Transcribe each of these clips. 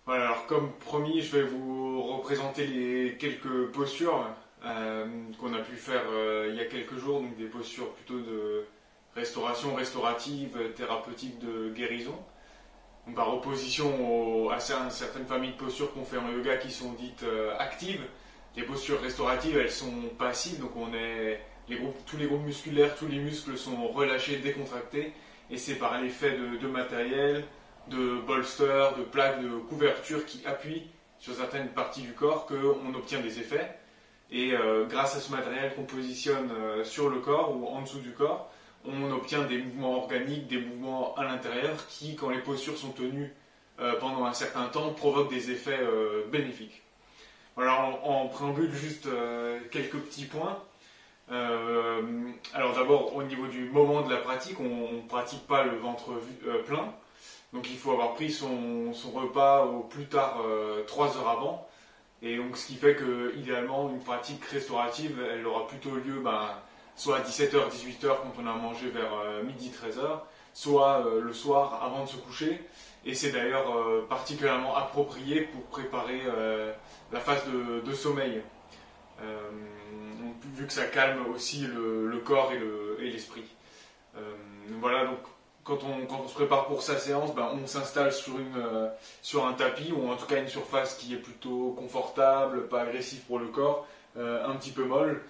Voilà, alors comme promis, je vais vous représenter les quelques postures qu'on a pu faire il y a quelques jours, donc des postures plutôt de restauration, restaurative, thérapeutique, de guérison. Donc par opposition à certaines familles de postures qu'on fait en yoga qui sont dites actives, les postures restauratives elles sont passives, donc tous les groupes musculaires, tous les muscles sont relâchés, décontractés, et c'est par l'effet de matériel, de bolster, de plaques, de couverture qui appuient sur certaines parties du corps qu'on obtient des effets. Et grâce à ce matériel qu'on positionne sur le corps ou en dessous du corps, on obtient des mouvements organiques, des mouvements à l'intérieur qui, quand les postures sont tenues pendant un certain temps, provoquent des effets bénéfiques. Voilà, en préambule, juste quelques petits points. Alors d'abord, au niveau du moment de la pratique, on ne pratique pas le ventre plein. Donc il faut avoir pris son repas au plus tard 3 heures avant. Et donc ce qui fait que idéalement une pratique restaurative elle aura plutôt lieu soit à 17h, 18h quand on a mangé vers midi, 13h, soit le soir avant de se coucher. Et c'est d'ailleurs particulièrement approprié pour préparer la phase de sommeil. Donc, vu que ça calme aussi le corps et l'esprit. Voilà, donc quand on se prépare pour sa séance, on s'installe sur un tapis ou en tout cas une surface qui est plutôt confortable, pas agressive pour le corps, un petit peu molle.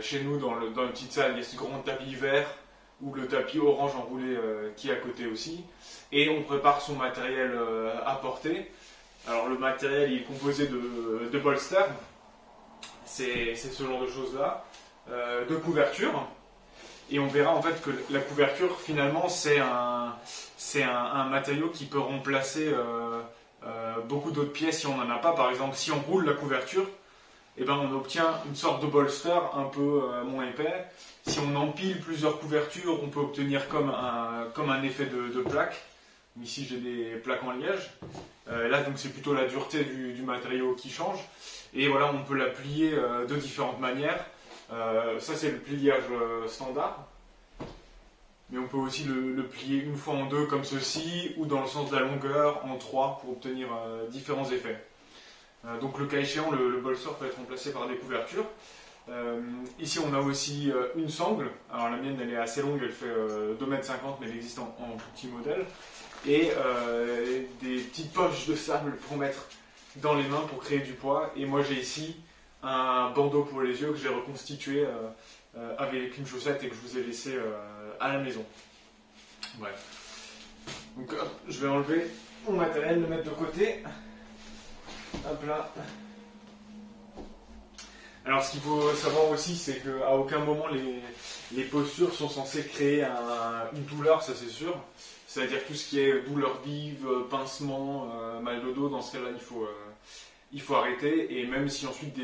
Chez nous, dans une petite salle, il y a ce grand tapis vert ou le tapis orange enroulé qui est à côté aussi. Et on prépare son matériel à porter. Alors le matériel il est composé de bolsters, c'est ce genre de choses-là, de couverture. Et on verra en fait que la couverture finalement c'est un matériau qui peut remplacer beaucoup d'autres pièces si on n'en a pas. Par exemple si on roule la couverture, on obtient une sorte de bolster un peu moins épais. Si on empile plusieurs couvertures, on peut obtenir comme un effet de plaque. Ici j'ai des plaques en liège. Là donc c'est plutôt la dureté du matériau qui change. Et voilà, on peut la plier de différentes manières. Ça c'est le pliage standard, mais on peut aussi le plier une fois en deux comme ceci, ou dans le sens de la longueur en trois pour obtenir différents effets. Donc le cas échéant, le bolster peut être remplacé par des couvertures. Ici on a aussi une sangle, alors la mienne elle est assez longue, elle fait 2,50 m mais elle existe en plus petit modèle, et des petites poches de sable pour mettre dans les mains pour créer du poids. Et moi j'ai ici un bandeau pour les yeux que j'ai reconstitué avec une chaussette et que je vous ai laissé à la maison. Voilà. Donc hop, je vais enlever mon matériel, le mettre de côté. Hop là. Alors ce qu'il faut savoir aussi, c'est qu'à aucun moment les postures sont censées créer une douleur, ça c'est sûr. C'est-à-dire tout ce qui est douleur vive, pincement, mal de dos, dans ce cas-là il faut arrêter. Et même si ensuite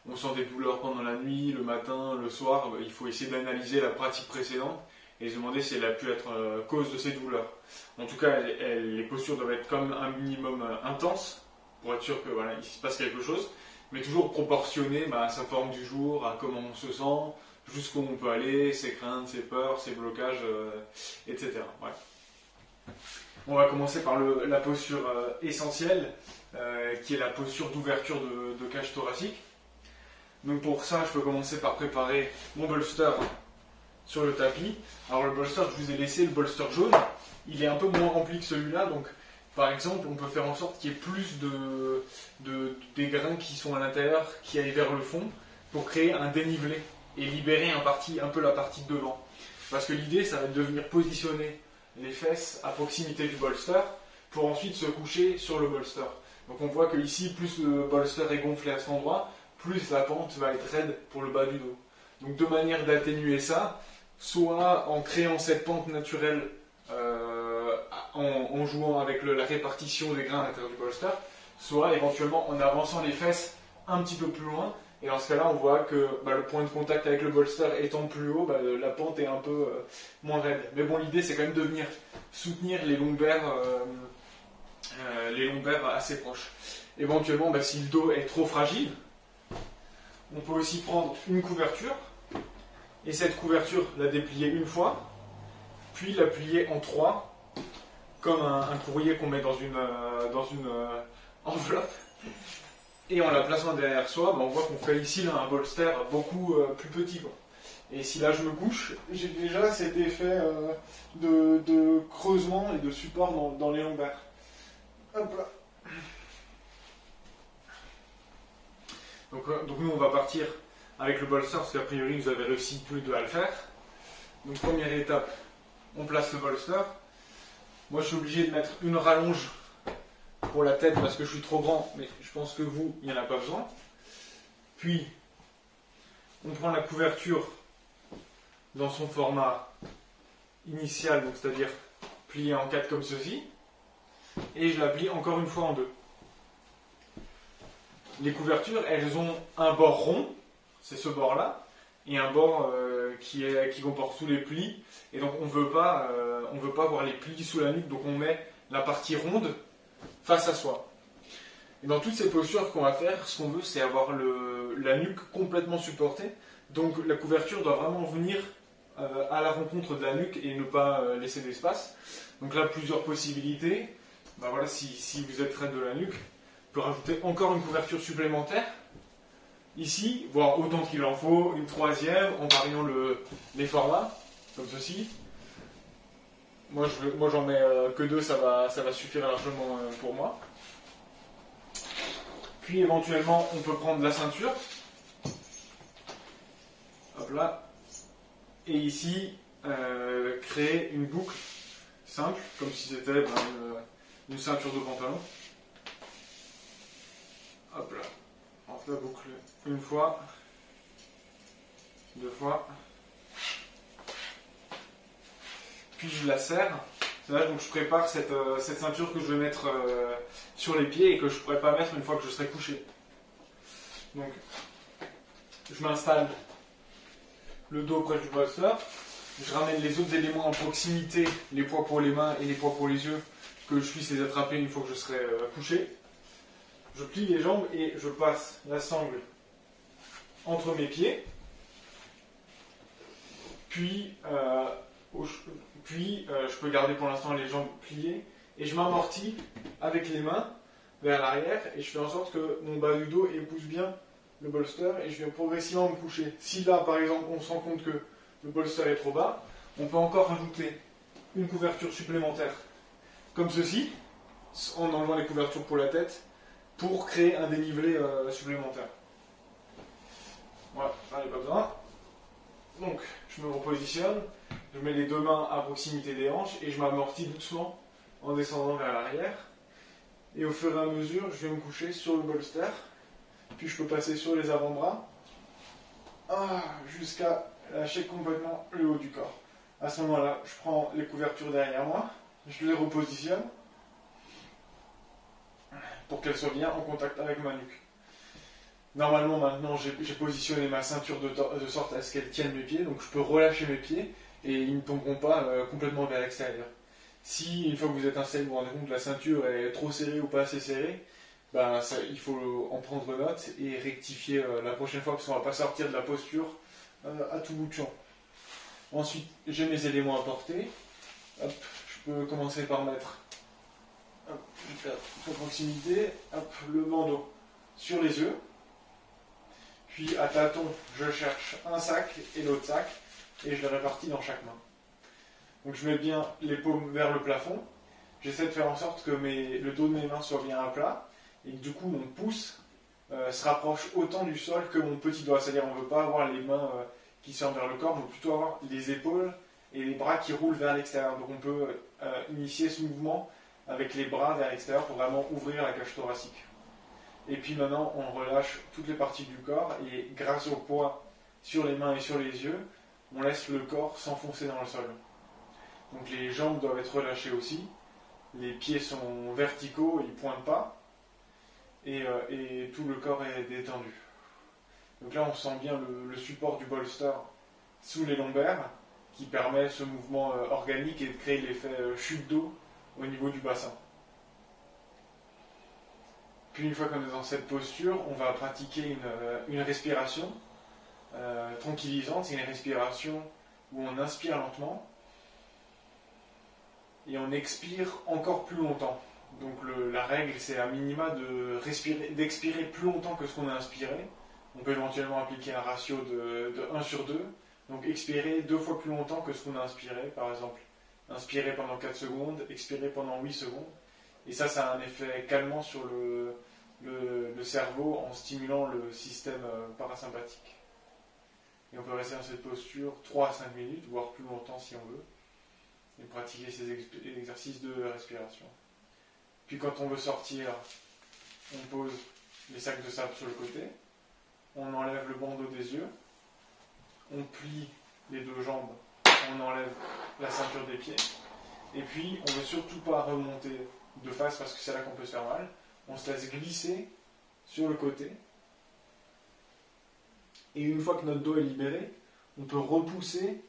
on sent des douleurs pendant la nuit, le matin, le soir, il faut essayer d'analyser la pratique précédente et se demander si elle a pu être cause de ces douleurs. En tout cas, les postures doivent être comme un minimum intenses pour être sûr que voilà, il se passe quelque chose, mais toujours proportionné à sa forme du jour, à comment on se sent, jusqu'où on peut aller, ses craintes, ses peurs, ses blocages, etc. Ouais. On va commencer par la posture essentielle, qui est la posture d'ouverture de cage thoracique. Donc pour ça, je peux commencer par préparer mon bolster sur le tapis. Alors le bolster que je vous ai laissé, le bolster jaune, il est un peu moins rempli que celui-là. Donc par exemple, on peut faire en sorte qu'il y ait plus des grains qui sont à l'intérieur, qui aillent vers le fond, pour créer un dénivelé et libérer un peu la partie de devant. Parce que l'idée, ça va être de venir positionner les fesses à proximité du bolster pour ensuite se coucher sur le bolster. Donc on voit que ici, plus le bolster est gonflé à cet endroit, plus la pente va être raide pour le bas du dos. Donc deux manières d'atténuer ça, soit en créant cette pente naturelle en jouant avec la répartition des grains à l'intérieur du bolster, soit éventuellement en avançant les fesses un petit peu plus loin. Et dans ce cas-là, on voit que le point de contact avec le bolster étant plus haut, la pente est un peu moins raide. Mais bon, l'idée c'est quand même de venir soutenir les lombaires assez proches. Éventuellement, si le dos est trop fragile, on peut aussi prendre une couverture, et cette couverture la déplier une fois, puis la plier en trois, comme un courrier qu'on met dans une enveloppe. Et en la plaçant derrière soi, on voit qu'on fait ici là, un bolster beaucoup plus petit, quoi. Et si là je me couche, j'ai déjà cet effet de creusement et de support dans les lombaires. Hop là. Donc nous on va partir avec le bolster parce qu'a priori vous avez réussi tous les deux à le faire. Donc première étape, on place le bolster. Moi je suis obligé de mettre une rallonge pour la tête parce que je suis trop grand, mais je pense que vous, il n'y en a pas besoin. Puis on prend la couverture dans son format initial, donc c'est-à-dire plié en 4 comme ceci, et je la plie encore une fois en 2. Les couvertures, elles ont un bord rond, c'est ce bord-là, et un bord qui comporte tous les plis, et donc on veut pas voir les plis sous la nuque, donc on met la partie ronde face à soi. Et dans toutes ces postures qu'on va faire, ce qu'on veut, c'est avoir la nuque complètement supportée, donc la couverture doit vraiment venir à la rencontre de la nuque et ne pas laisser d'espace. Donc là, plusieurs possibilités. Ben voilà, si vous êtes raide de la nuque, on peut rajouter encore une couverture supplémentaire. Ici, voire autant qu'il en faut, une troisième, en variant les formats, comme ceci. Moi j'en mets que 2, ça va suffire largement pour moi. Puis éventuellement, on peut prendre la ceinture. Hop là. Et ici, créer une boucle simple, comme si c'était une ceinture de pantalon. Hop là. On la boucle une fois, 2 fois. Puis je la serre. Là, donc je prépare cette ceinture que je vais mettre sur les pieds et que je ne pourrai pas mettre une fois que je serai couché. Donc, je m'installe le dos près du bolster. Je ramène les autres éléments en proximité, les poids pour les mains et les poids pour les yeux, que je puisse les attraper une fois que je serai couché. Je plie les jambes et je passe la sangle entre mes pieds. Puis je peux garder pour l'instant les jambes pliées et je m'amortis avec les mains vers l'arrière et je fais en sorte que mon bas du dos épouse bien le bolster et je viens progressivement me coucher. Si là par exemple on se rend compte que le bolster est trop bas, on peut encore rajouter une couverture supplémentaire comme ceci, en enlevant les couvertures pour la tête, pour créer un dénivelé supplémentaire. Voilà, j'en ai pas besoin. Donc, je me repositionne, je mets les 2 mains à proximité des hanches et je m'amortis doucement en descendant vers l'arrière. Et au fur et à mesure, je vais me coucher sur le bolster, puis je peux passer sur les avant-bras, jusqu'à lâcher complètement le haut du corps. À ce moment-là, je prends les couvertures derrière moi, je les repositionne pour qu'elles soient bien en contact avec ma nuque. Normalement, maintenant, j'ai positionné ma ceinture de sorte à ce qu'elle tienne mes pieds, donc je peux relâcher mes pieds et ils ne tomberont pas complètement vers l'extérieur. Si, une fois que vous êtes installé, vous vous rendez compte que la ceinture est trop serrée ou pas assez serrée, il faut en prendre note et rectifier la prochaine fois, parce qu'on ne va pas sortir de la posture à tout bout de champ. Ensuite, j'ai mes éléments à porter. Hop, je peux commencer par mettre à proximité, le bandeau sur les yeux. Puis à tâtons, je cherche un sac et l'autre sac, et je les répartis dans chaque main. Donc je mets bien les paumes vers le plafond. J'essaie de faire en sorte que le dos de mes mains soit bien à plat, et que du coup mon pouce se rapproche autant du sol que mon petit doigt. C'est-à-dire on ne veut pas avoir les mains qui sortent vers le corps, on veut plutôt avoir les épaules et les bras qui roulent vers l'extérieur. Donc on peut initier ce mouvement avec les bras vers l'extérieur pour vraiment ouvrir la cage thoracique. Et puis maintenant, on relâche toutes les parties du corps et grâce au poids sur les mains et sur les yeux, on laisse le corps s'enfoncer dans le sol. Donc les jambes doivent être relâchées aussi, les pieds sont verticaux, ils ne pointent pas, et tout le corps est détendu. Donc là, on sent bien le support du bolster sous les lombaires, qui permet ce mouvement organique et de créer l'effet chute d'eau au niveau du bassin. Puis une fois qu'on est dans cette posture, on va pratiquer une respiration tranquillisante. C'est une respiration où on inspire lentement. et on expire encore plus longtemps. Donc la règle, c'est à minima d'expirer plus longtemps que ce qu'on a inspiré. On peut éventuellement appliquer un ratio de 1 sur 2. Donc expirer 2 fois plus longtemps que ce qu'on a inspiré. Par exemple, inspirer pendant 4 secondes, expirer pendant 8 secondes. Et ça a un effet calmant sur le cerveau en stimulant le système parasympathique. Et on peut rester dans cette posture 3 à 5 minutes, voire plus longtemps si on veut. Et pratiquer ces exercices de respiration. Puis quand on veut sortir, on pose les sacs de sable sur le côté, on enlève le bandeau des yeux, on plie les 2 jambes, on enlève la ceinture des pieds, et puis on ne veut surtout pas remonter de face parce que c'est là qu'on peut se faire mal, on se laisse glisser sur le côté, et une fois que notre dos est libéré, on peut repousser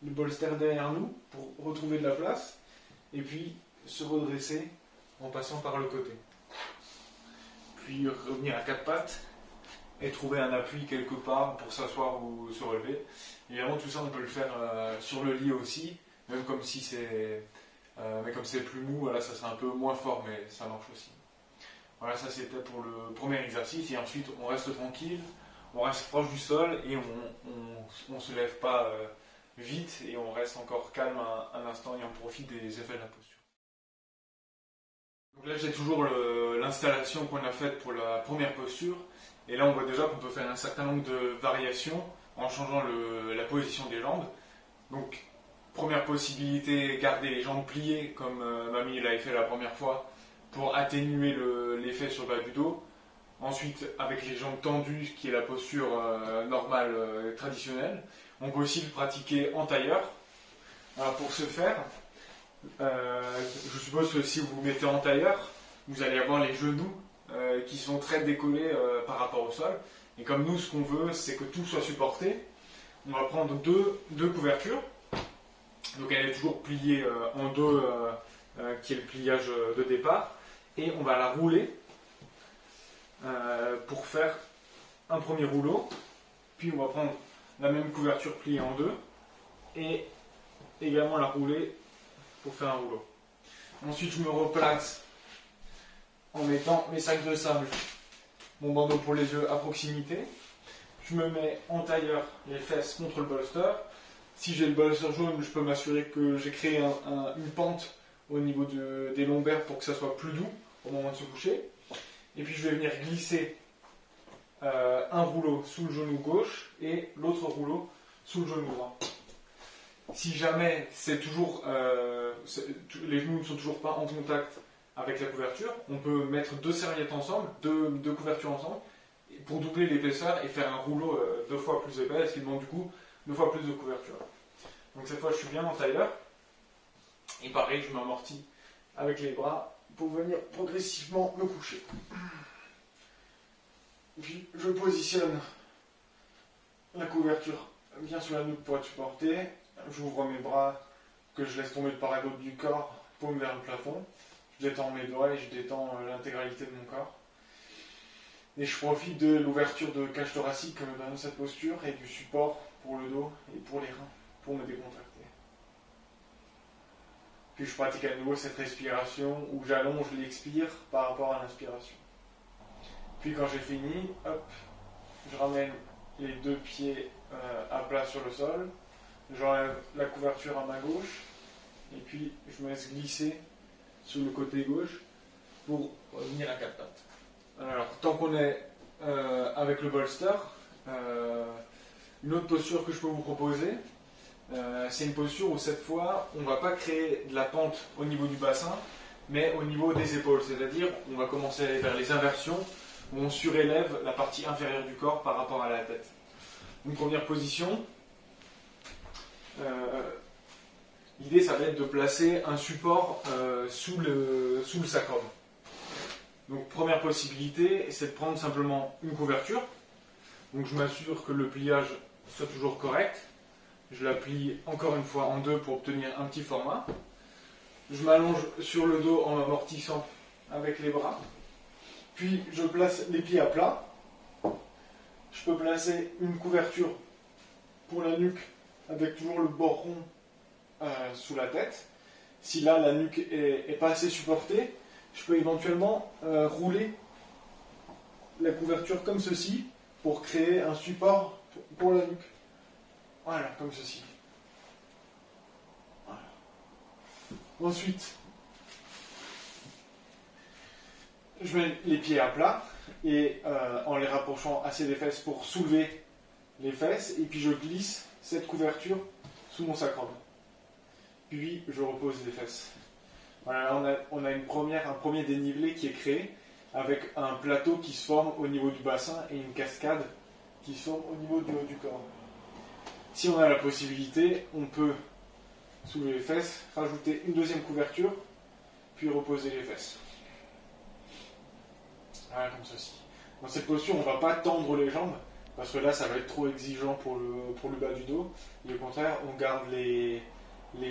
le bolster derrière nous pour retrouver de la place, et puis se redresser en passant par le côté. Puis revenir à 4 pattes et trouver un appui quelque part pour s'asseoir ou se relever. Évidemment, tout ça, on peut le faire sur le lit aussi, même comme si c'est mais comme c'est plus mou, voilà, ça serait un peu moins fort, mais ça marche aussi. Voilà, ça c'était pour le premier exercice, et ensuite on reste tranquille, on reste proche du sol et on se lève pas vite, et on reste encore calme un instant et on profite des effets de la posture. Donc là j'ai toujours l'installation qu'on a faite pour la première posture, et là on voit déjà qu'on peut faire un certain nombre de variations en changeant la position des jambes. Donc première possibilité, garder les jambes pliées comme Mamie l'avait fait la première fois pour atténuer l'effet sur le bas du dos. Ensuite avec les jambes tendues, ce qui est la posture normale traditionnelle. On peut aussi le pratiquer en tailleur. Alors pour ce faire, je suppose que si vous vous mettez en tailleur, vous allez avoir les genoux qui sont très décollés par rapport au sol. Et comme nous, ce qu'on veut, c'est que tout soit supporté. On va prendre deux couvertures. Donc elle est toujours pliée en deux, qui est le pliage de départ. Et on va la rouler pour faire un premier rouleau. Puis on va prendre la même couverture pliée en deux. Et également la rouler pour faire un rouleau. Ensuite, je me replace en mettant mes sacs de sable, mon bandeau pour les yeux à proximité. Je me mets en tailleur, les fesses contre le bolster. Si j'ai le bolster jaune, je peux m'assurer que j'ai créé une pente au niveau des lombaires pour que ça soit plus doux au moment de se coucher. Et puis je vais venir glisser un rouleau sous le genou gauche et l'autre rouleau sous le genou droit. Si jamais c'est toujours, les genoux ne sont toujours pas en contact avec la couverture, on peut mettre deux serviettes ensemble, deux couvertures ensemble, pour doubler l'épaisseur et faire un rouleau 2 fois plus épais, ce qui demande du coup 2 fois plus de couverture. Donc cette fois je suis bien en tailleur, et pareil je m'amortis avec les bras pour venir progressivement me coucher. Puis je positionne la couverture bien sur la nuque pour être supporté. J'ouvre mes bras que je laisse tomber de part et d'autre du corps, paume vers le plafond. Je détends mes doigts et je détends l'intégralité de mon corps. Et je profite de l'ouverture de cage thoracique dans cette posture et du support pour le dos et pour les reins, pour me décontracter. Puis je pratique à nouveau cette respiration où j'allonge l'expire par rapport à l'inspiration. Puis quand j'ai fini, hop, je ramène les 2 pieds à plat sur le sol. J'enlève la couverture à ma gauche et puis je me laisse glisser sur le côté gauche pour revenir à 4 pattes. Alors, tant qu'on est avec le bolster, une autre posture que je peux vous proposer, c'est une posture où cette fois, on ne va pas créer de la pente au niveau du bassin, mais au niveau des épaules. C'est-à-dire, on va commencer à aller vers les inversions, où on surélève la partie inférieure du corps par rapport à la tête. Une première position. L'idée, ça va être de placer un support sous le sacrum. Donc, première possibilité, c'est de prendre simplement une couverture. Donc, je m'assure que le pliage soit toujours correct. Je la plie encore une fois en 2 pour obtenir un petit format. Je m'allonge sur le dos en m'amortissant avec les bras. Puis, je place les pieds à plat. Je peux placer une couverture pour la nuque avec toujours le bord rond sous la tête. Si là la nuque est pas assez supportée, je peux éventuellement rouler la couverture comme ceci pour créer un support pour la nuque. Voilà, comme ceci. Voilà. Ensuite, je mets les pieds à plat et en les rapprochant assez des fesses pour soulever les fesses, et puis je glisse cette couverture sous mon sacrum. Puis je repose les fesses. Voilà, là on a un premier dénivelé qui est créé avec un plateau qui se forme au niveau du bassin et une cascade qui se forme au niveau du haut du corps. Si on a la possibilité, on peut soulever les fesses, rajouter une deuxième couverture, puis reposer les fesses. Voilà, comme ceci. Dans cette posture, on ne va pas tendre les jambes, parce que là, ça va être trop exigeant pour le bas du dos. Et au contraire, on garde les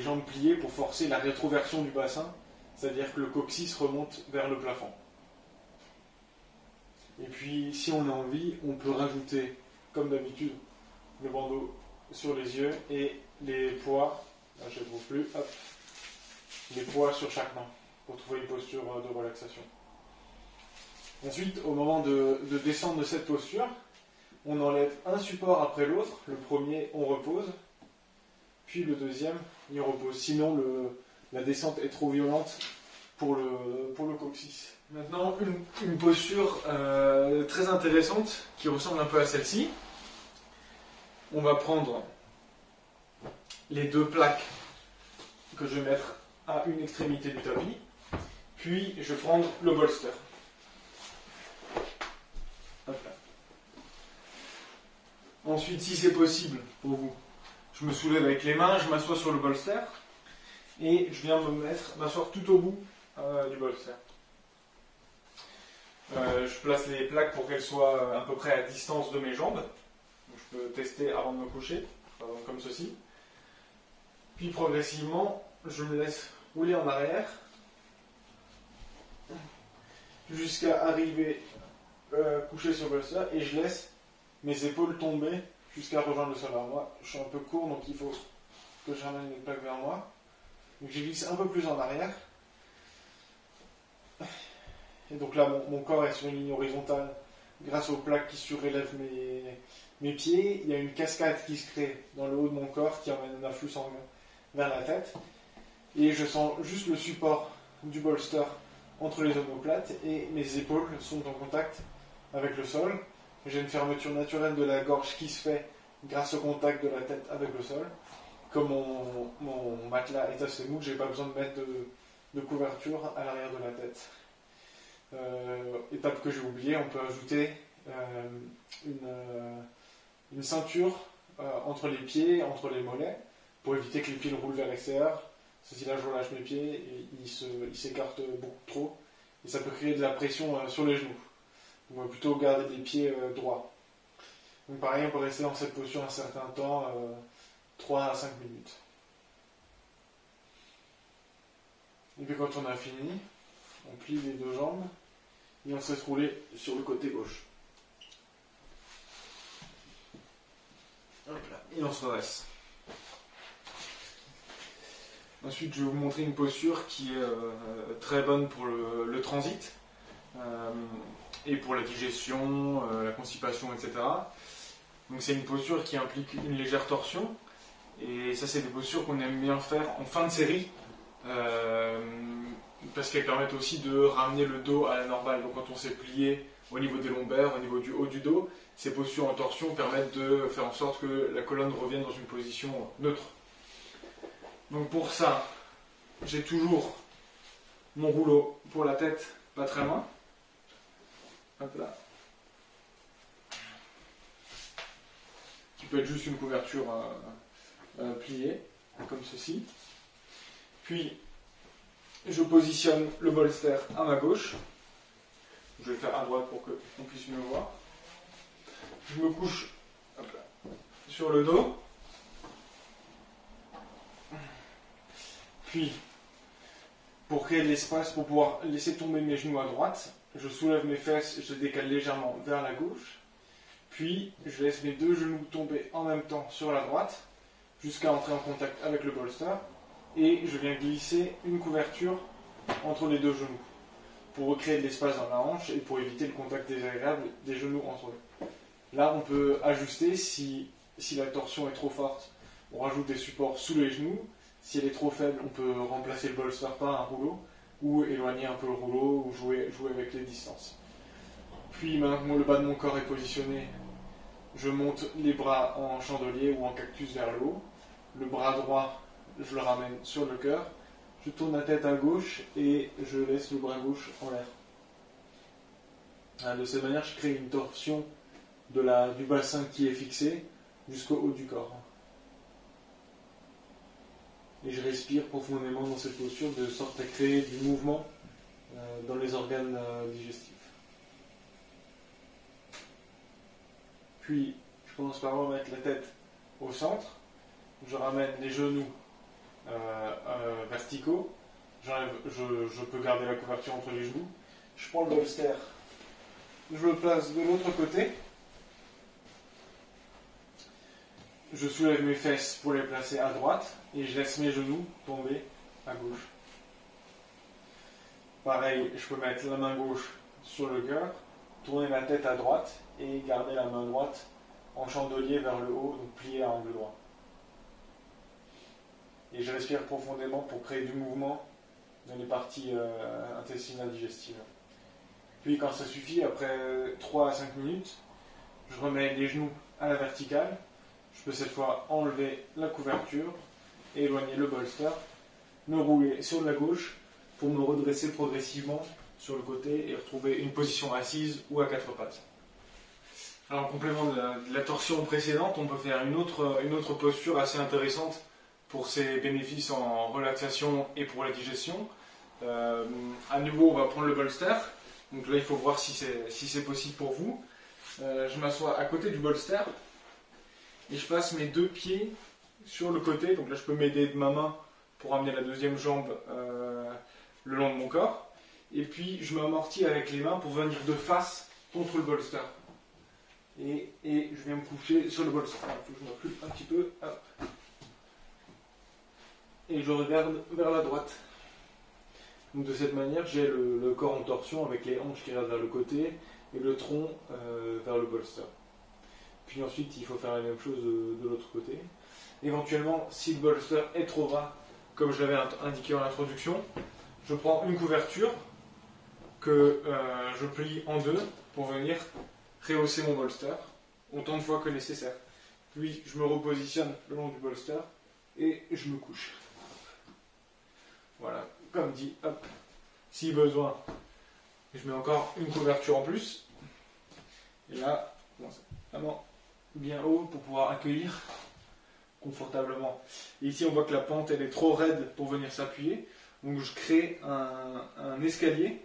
jambes pliées pour forcer la rétroversion du bassin, c'est-à-dire que le coccyx remonte vers le plafond. Et puis, si on a envie, on peut rajouter, comme d'habitude, le bandeau sur les yeux et les poids, là je ne trouve plus, hop, les poids sur chaque main, pour trouver une posture de relaxation. Ensuite, au moment de descendre de cette posture, on enlève un support après l'autre. Le premier, on repose, puis le deuxième, il repose. Sinon, la descente est trop violente pour le coccyx. Maintenant, une posture très intéressante qui ressemble un peu à celle-ci. On va prendre les deux plaques que je vais mettre à une extrémité du tapis, puis je vais prendre le bolster. Hop là. Ensuite, si c'est possible pour vous, je me soulève avec les mains, je m'assois sur le bolster et je viens m'asseoir tout au bout du bolster. Je place les plaques pour qu'elles soient à peu près à distance de mes jambes. Donc, je peux tester avant de me coucher, comme ceci. Puis progressivement, je me laisse rouler en arrière jusqu'à arriver couché sur le bolster et je laisse mes épaules tomber jusqu'à rejoindre le sol. Alors moi, je suis un peu court, donc il faut que je ramène les plaques vers moi. Donc je glisse un peu plus en arrière. Et donc là, mon corps est sur une ligne horizontale grâce aux plaques qui surélèvent mes pieds. Il y a une cascade qui se crée dans le haut de mon corps qui emmène un afflux sanguin vers la tête. Et je sens juste le support du bolster entre les omoplates et mes épaules sont en contact avec le sol. J'ai une fermeture naturelle de la gorge qui se fait grâce au contact de la tête avec le sol. Comme mon matelas est assez mou, je n'ai pas besoin de mettre de couverture à l'arrière de la tête. Étape que j'ai oubliée, on peut ajouter une ceinture entre les pieds, entre les mollets, pour éviter que les pieds roulent vers l'extérieur. Si là je relâche mes pieds, et ils s'écartent beaucoup trop, et ça peut créer de la pression sur les genoux. On va plutôt garder les pieds droits. Donc pareil, on peut rester dans cette posture un certain temps, 3 à 5 minutes. Et puis quand on a fini, on plie les deux jambes et on se laisse rouler sur le côté gauche. Hop là, et on se redresse. Ensuite, je vais vous montrer une posture qui est très bonne pour le transit et pour la digestion, la constipation, etc. Donc c'est une posture qui implique une légère torsion. Et ça, c'est des postures qu'on aime bien faire en fin de série parce qu'elles permettent aussi de ramener le dos à la normale. Donc quand on s'est plié au niveau des lombaires, au niveau du haut du dos, ces postures en torsion permettent de faire en sorte que la colonne revienne dans une position neutre. Donc pour ça, j'ai toujours mon rouleau pour la tête, pas très loin. Hop là. Qui peut être juste une couverture pliée, comme ceci. Puis, je positionne le bolster à ma gauche. Je vais le faire à droite pour qu'on puisse mieux voir. Je me couche hop là, sur le dos. Puis, pour créer de l'espace, pour pouvoir laisser tomber mes genoux à droite, je soulève mes fesses, je décale légèrement vers la gauche. Puis, je laisse mes deux genoux tomber en même temps sur la droite, jusqu'à entrer en contact avec le bolster. et je viens glisser une couverture entre les deux genoux pour recréer de l'espace dans la hanche et pour éviter le contact désagréable des genoux entre eux. Là, on peut ajuster si la torsion est trop forte. On rajoute des supports sous les genoux. Si elle est trop faible, on peut remplacer le bolster par un rouleau ou éloigner un peu le rouleau ou jouer avec les distances. Puis maintenant le bas de mon corps est positionné, je monte les bras en chandelier ou en cactus vers le haut. Le bras droit, je le ramène sur le cœur. Je tourne la tête à gauche et je laisse le bras gauche en l'air. De cette manière, je crée une torsion du bassin qui est fixé jusqu'au haut du corps. Et je respire profondément dans cette posture de sorte à créer du mouvement dans les organes digestifs. Puis, je commence par remettre la tête au centre. Je ramène les genoux verticaux. Je peux garder la couverture entre les genoux. Je prends le bolster. Je le place de l'autre côté. Je soulève mes fesses pour les placer à droite et je laisse mes genoux tomber à gauche. Pareil, je peux mettre la main gauche sur le cœur, tourner la tête à droite et garder la main droite en chandelier vers le haut, donc pliée à angle droit. Et je respire profondément pour créer du mouvement dans les parties intestinales digestives. Puis quand ça suffit, après 3 à 5 minutes, je remets les genoux à la verticale. Je peux cette fois enlever la couverture, éloigner le bolster, me rouler sur la gauche pour me redresser progressivement sur le côté et retrouver une position assise ou à 4 pattes. Alors, en complément de la torsion précédente, on peut faire une autre posture assez intéressante pour ses bénéfices en relaxation et pour la digestion. À nouveau, on va prendre le bolster. Donc là, il faut voir si c'est possible pour vous. Je m'assois à côté du bolster. Et je passe mes 2 pieds sur le côté. Donc là, je peux m'aider de ma main pour amener la deuxième jambe le long de mon corps. Et puis, je m'amortis avec les mains pour venir de face contre le bolster. Et je viens me coucher sur le bolster. Je m'appuyie un petit peu. Hop. Et je regarde vers la droite. Donc de cette manière, j'ai le corps en torsion avec les hanches qui restent vers le côté et le tronc vers le bolster. Puis ensuite, il faut faire la même chose de l'autre côté. Éventuellement, si le bolster est trop bas, comme je l'avais indiqué en introduction, je prends une couverture que je plie en 2 pour venir rehausser mon bolster autant de fois que nécessaire. Puis je me repositionne le long du bolster et je me couche. Voilà, comme dit, hop, si besoin, je mets encore une couverture en plus. Et là, vraiment bien haut pour pouvoir accueillir confortablement. Et ici, on voit que la pente elle est trop raide pour venir s'appuyer. Donc je crée un escalier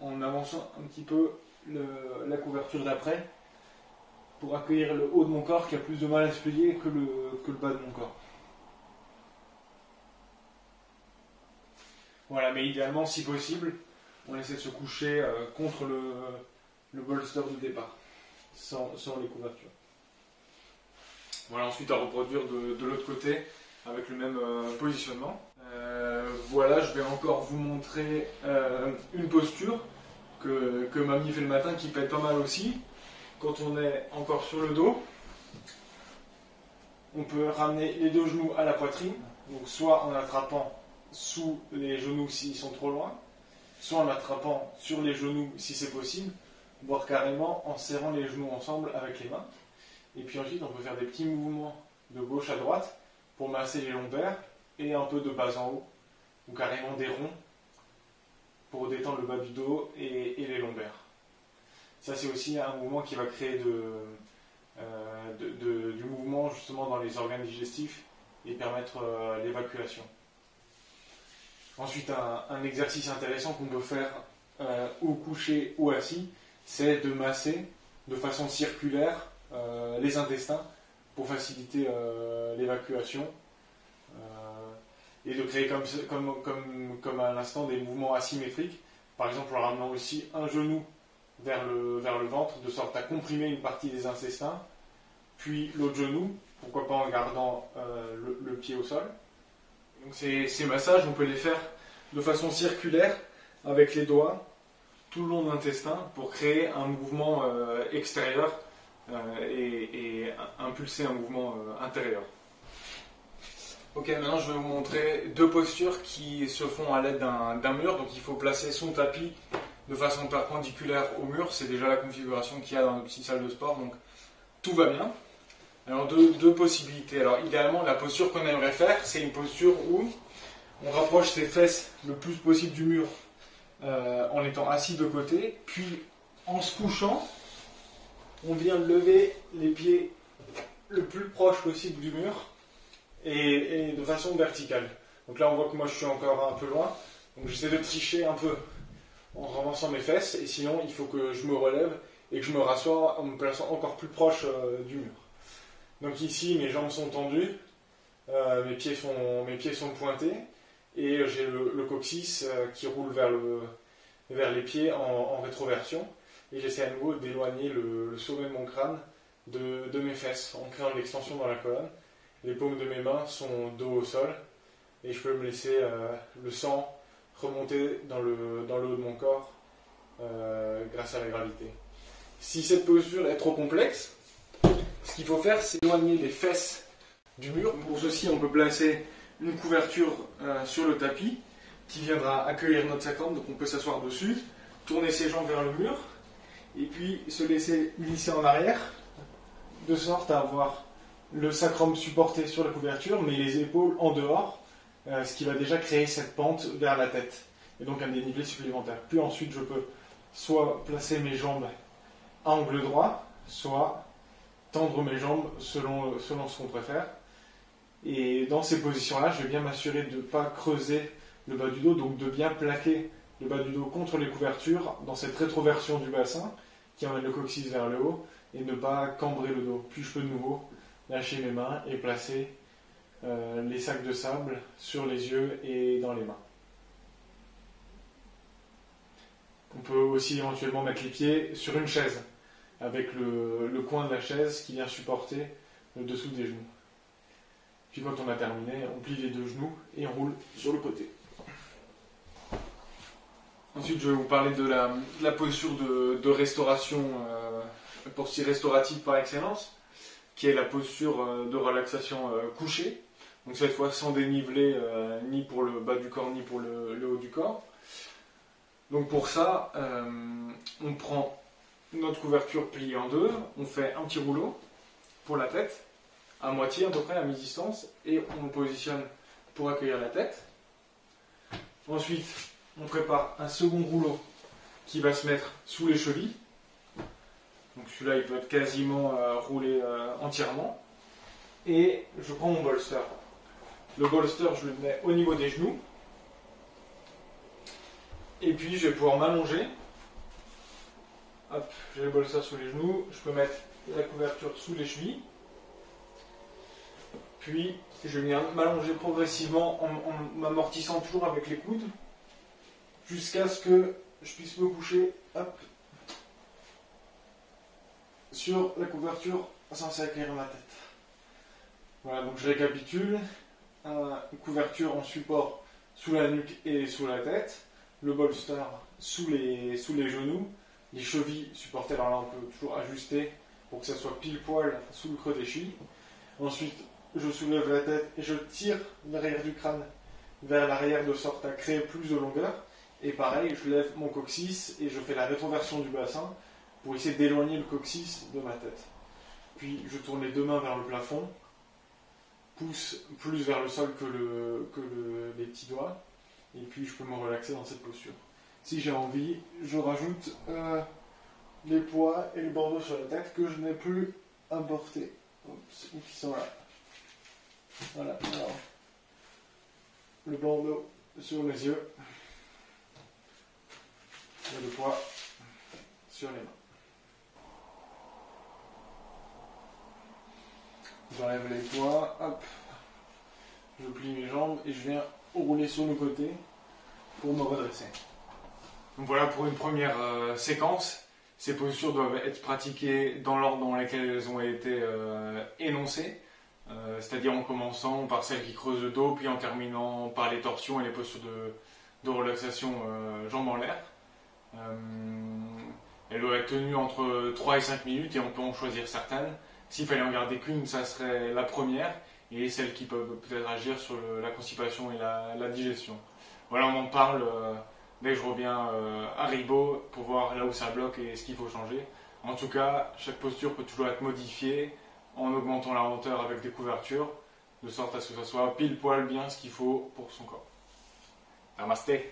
en avançant un petit peu la couverture d'après pour accueillir le haut de mon corps qui a plus de mal à se plier que le bas de mon corps. Voilà, mais idéalement, si possible, on essaie de se coucher contre le bolster de départ, sans les couvertures. Voilà, ensuite à reproduire de l'autre côté avec le même positionnement. Voilà, je vais encore vous montrer une posture que mamie fait le matin qui peut être pas mal aussi. Quand on est encore sur le dos, on peut ramener les 2 genoux à la poitrine, donc soit en attrapant sous les genoux s'ils sont trop loin, soit en attrapant sur les genoux si c'est possible, voire carrément en serrant les genoux ensemble avec les mains. Et puis ensuite, on peut faire des petits mouvements de gauche à droite pour masser les lombaires et un peu de bas en haut, ou carrément des ronds pour détendre le bas du dos et les lombaires. Ça, c'est aussi un mouvement qui va créer du mouvement justement dans les organes digestifs et permettre l'évacuation. Ensuite, un exercice intéressant qu'on peut faire ou couché ou assis, c'est de masser de façon circulaire les intestins pour faciliter l'évacuation et de créer comme à l'instant des mouvements asymétriques, par exemple en ramenant aussi un genou vers le ventre de sorte à comprimer une partie des intestins, puis l'autre genou, pourquoi pas en gardant le pied au sol, Donc ces massages, on peut les faire de façon circulaire avec les doigts tout le long de l'intestin pour créer un mouvement extérieur et impulser un mouvement intérieur. Ok, maintenant je vais vous montrer deux postures qui se font à l'aide d'un mur. Donc il faut placer son tapis de façon perpendiculaire au mur. C'est déjà la configuration qu'il y a dans notre petite salle de sport, donc tout va bien. Alors deux possibilités. Alors idéalement, la posture qu'on aimerait faire, c'est une posture où on rapproche ses fesses le plus possible du mur en étant assis de côté, puis en se couchant, on vient lever les pieds le plus proche possible du mur et de façon verticale. Donc là on voit que moi je suis encore un peu loin, donc j'essaie de tricher un peu en ramassant mes fesses, et sinon il faut que je me relève et que je me rassois en me plaçant encore plus proche du mur. Donc ici mes jambes sont tendues, mes pieds sont pointés, et j'ai le coccyx qui roule vers les pieds en rétroversion, et j'essaie à nouveau d'éloigner le sommet de mon crâne de mes fesses en créant une extension dans la colonne. Les paumes de mes mains sont dos au sol, et je peux me laisser le sang remonter dans le haut de mon corps grâce à la gravité. Si cette posture est trop complexe, ce qu'il faut faire, c'est éloigner les fesses du mur. Pour ceci, on peut placer une couverture sur le tapis qui viendra accueillir notre sacrum, donc on peut s'asseoir dessus, tourner ses jambes vers le mur, et puis se laisser glisser en arrière, de sorte à avoir le sacrum supporté sur la couverture, mais les épaules en dehors, ce qui va déjà créer cette pente vers la tête, et donc un dénivelé supplémentaire. Puis ensuite, je peux soit placer mes jambes à angle droit, soit tendre mes jambes selon ce qu'on préfère. Et dans ces positions-là, je vais bien m'assurer de ne pas creuser le bas du dos, donc de bien plaquer le bas du dos contre les couvertures dans cette rétroversion du bassin qui emmène le coccyx vers le haut, et ne pas cambrer le dos. Puis je peux de nouveau lâcher mes mains et placer les sacs de sable sur les yeux et dans les mains. On peut aussi éventuellement mettre les pieds sur une chaise, avec le coin de la chaise qui vient supporter le dessous des genoux. Puis quand on a terminé, on plie les deux genoux et on roule sur le côté. Ensuite, je vais vous parler de la posture de restauration, posture restaurative par excellence, qui est la posture de relaxation couchée. Donc cette fois sans dénivelé ni pour le bas du corps ni pour le haut du corps. Donc pour ça, on prend notre couverture pliée en deux, on fait un petit rouleau pour la tête, à moitié à peu près à mi-distance, et on le positionne pour accueillir la tête. Ensuite, on prépare un second rouleau qui va se mettre sous les chevilles. Donc celui-là, il peut être quasiment roulé entièrement. Et je prends mon bolster. Le bolster, je le mets au niveau des genoux. Et puis, je vais pouvoir m'allonger. Hop, j'ai le bolster sous les genoux. Je peux mettre la couverture sous les chevilles. Puis, je vais m'allonger progressivement en m'amortissant toujours avec les coudes, jusqu'à ce que je puisse me coucher, hop, sur la couverture censée accueillir ma tête. Voilà, donc je récapitule. Une couverture en support sous la nuque et sous la tête, le bolster sous les genoux, les chevilles supportées. Alors là, on peut toujours ajuster pour que ça soit pile poil sous le creux des chevilles. Ensuite, je soulève la tête et je tire l'arrière du crâne vers l'arrière de sorte à créer plus de longueur. Et pareil, je lève mon coccyx et je fais la rétroversion du bassin pour essayer d'éloigner le coccyx de ma tête. Puis je tourne les deux mains vers le plafond, pousse plus vers le sol que les petits doigts, et puis je peux me relaxer dans cette posture. Si j'ai envie, je rajoute les poids et les bandeaux sur la tête que je n'ai plus à porter, ou qui sont là. Voilà, alors, le bandeau sur les yeux et le poids sur les mains. J'enlève les poids, hop, je plie mes jambes et je viens rouler sur le côté pour me redresser. Donc voilà pour une première séquence. Ces postures doivent être pratiquées dans l'ordre dans lequel elles ont été énoncées. c'est-à-dire en commençant par celle qui creuse le dos, puis en terminant par les torsions et les postures de relaxation jambes en l'air. Elle doit être tenue entre 3 et 5 minutes et on peut en choisir certaines. S'il fallait en garder qu'une, ça serait la première et celles qui peuvent peut-être agir sur la constipation et la digestion. Voilà, on en parle dès que je reviens à Ribot pour voir là où ça bloque et ce qu'il faut changer. En tout cas, chaque posture peut toujours être modifiée en augmentant la hauteur avec des couvertures, de sorte à ce que ça soit pile poil bien ce qu'il faut pour son corps. Namasté.